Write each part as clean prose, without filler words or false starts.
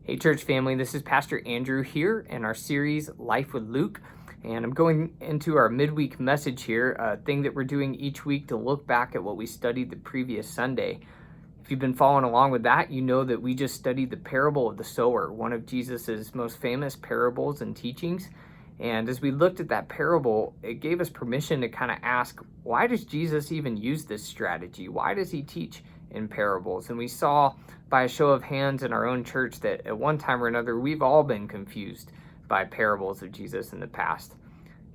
Hey church family, this is Pastor Andrew here in our series Life with Luke, and I'm going into our midweek message here, a thing that we're doing each week to look back at what we studied the previous Sunday. If you've been following along with that, you know that we just studied the parable of the sower, one of Jesus's most famous parables and teachings. And as we looked at that parable, it gave us permission to kind of ask, why does Jesus even use this strategy? Why does he teach in parables? And we saw by a show of hands in our own church that at one time or another, we've all been confused by parables of Jesus in the past.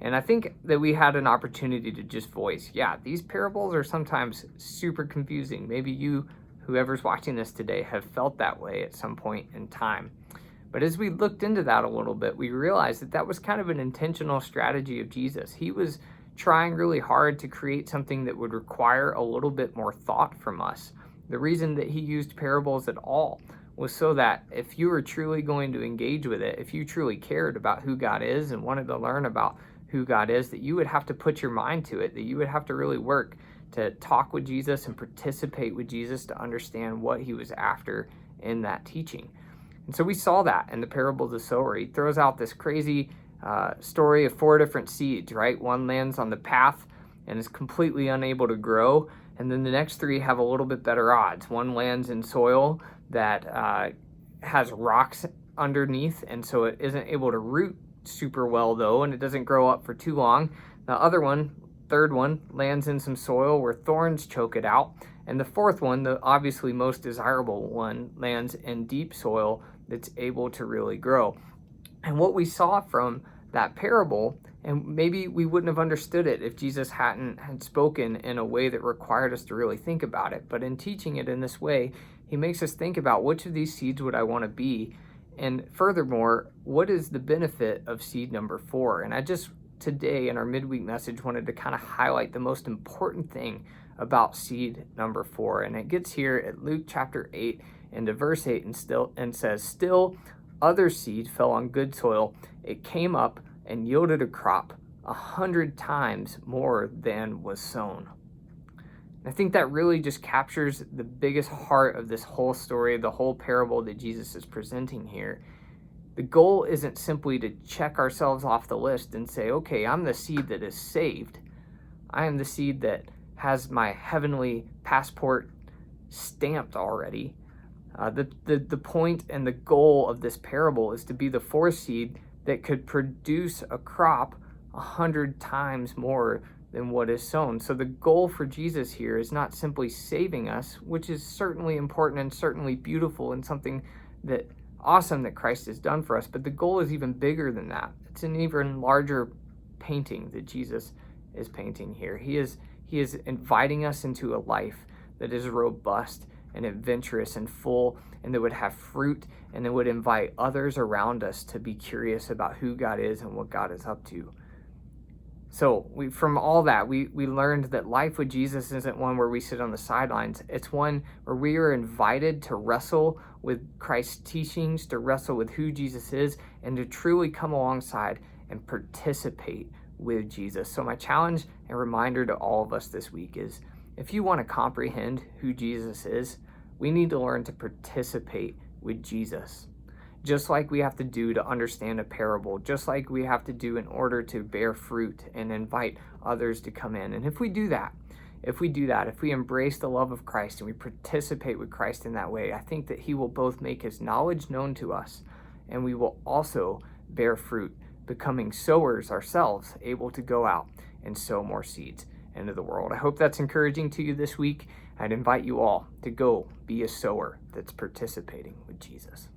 And I think that we had an opportunity to just voice, yeah, these parables are sometimes super confusing. Maybe you, whoever's watching this today, have felt that way at some point in time. But as we looked into that a little bit, we realized that that was kind of an intentional strategy of Jesus. He was trying really hard to create something that would require a little bit more thought from us. The reason that he used parables at all was so that if you were truly going to engage with it, if you truly cared about who God is and wanted to learn about who God is, that you would have to put your mind to it, that you would have to really work to talk with Jesus and participate with Jesus to understand what he was after in that teaching. And so we saw that in the parable of the sower. He throws out this crazy story of 4 different seeds, right? One lands on the path and is completely unable to grow. And then the next 3 have a little bit better odds. One lands in soil that has rocks underneath, and so it isn't able to root super well though, and it doesn't grow up for too long. The other one, third one, lands in some soil where thorns choke it out. And the fourth one, the obviously most desirable one, lands in deep soil that's able to really grow. And what we saw from that parable, and maybe we wouldn't have understood it if Jesus hadn't spoken in a way that required us to really think about it. But in teaching it in this way, he makes us think about which of these seeds would I want to be? And furthermore, what is the benefit of seed number 4? And I just today in our midweek message wanted to kind of highlight the most important thing about seed number 4. And it gets here at Luke chapter 8 into verse 8 and says, "Still other seed fell on good soil. It came up and yielded a crop 100 times more than was sown." I think that really just captures the biggest heart of this whole story, the whole parable that Jesus is presenting here. The goal isn't simply to check ourselves off the list and say, okay, I'm the seed that is saved. I am the seed that has my heavenly passport stamped already. The point and the goal of this parable is to be the 4th seed that could produce a crop 100 times more than what is sown. So the goal for Jesus here is not simply saving us, which is certainly important and certainly beautiful and something that awesome that Christ has done for us, but the goal is even bigger than that. It's an even larger painting that Jesus is painting here. He is inviting us into a life that is robust and adventurous and full, and that would have fruit, and that would invite others around us to be curious about who God is and what God is up to. So from all that, we learned that life with Jesus isn't one where we sit on the sidelines. It's one where we are invited to wrestle with Christ's teachings, to wrestle with who Jesus is, and to truly come alongside and participate with Jesus. So my challenge and reminder to all of us this week is, if you want to comprehend who Jesus is, we need to learn to participate with Jesus. Just like we have to do to understand a parable, just like we have to do in order to bear fruit and invite others to come in. And if we do that, if we embrace the love of Christ and we participate with Christ in that way, I think that he will both make his knowledge known to us, and we will also bear fruit, becoming sowers ourselves, able to go out and sow more seeds into the world. I hope that's encouraging to you this week. I'd invite you all to go be a sower that's participating with Jesus.